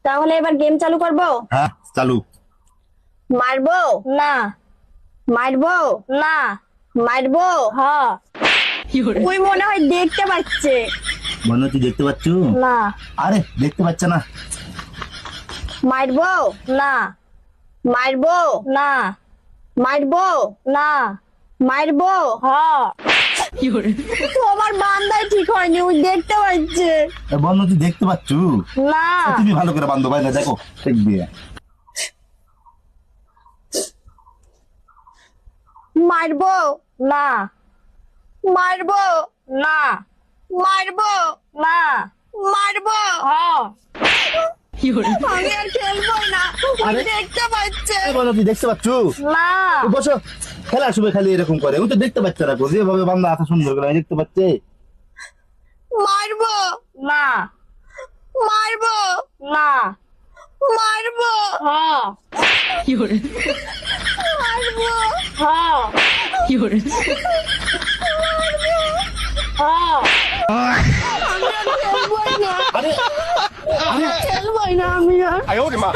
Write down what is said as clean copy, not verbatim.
তাহলে এবার গেম চালু করবো। হ্যাঁ চালু। মারবো না, মারবো না, মারবো হ্যাঁ। ওই মনে হয় দেখতে পাচ্ছে মনে হচ্ছে দেখতে পাচ্ছ? না। আরে দেখতে পাচ্ছে না। মারবো না, মারবো না, মারবো না, মারবো হ্যাঁ। তোমার বান্দাই ঠিক হয়নি, ওই দেখতে পাচ্ছে মনে হচ্ছে দেখতে পাচ্ছ না। তুমি ভালো করে বান্ধব ভাই না, দেখো দেখবে। মারবো না, মারবো না, মারবো না, মারবো হ্যাঁ। আমি আর খেলবো না, ওই দেখতে পাচ্ছে মনে হচ্ছে দেখতে পাচ্ছ না। বসো। খেলার সময় খালি এরকম করে, ও তো দেখতে পাচ্ছে না, যেভাবে বান্ধব এত সুন্দর করে দেখতে পাচ্ছে। মারবো না, মারবো না, মারবো হ্যাঁ। মারবো হ্যাঁ। হ্যাঁ। আমি আর খেলবোই না, আরে আরে খেলবোই না আমি আর। 哎呦我的妈！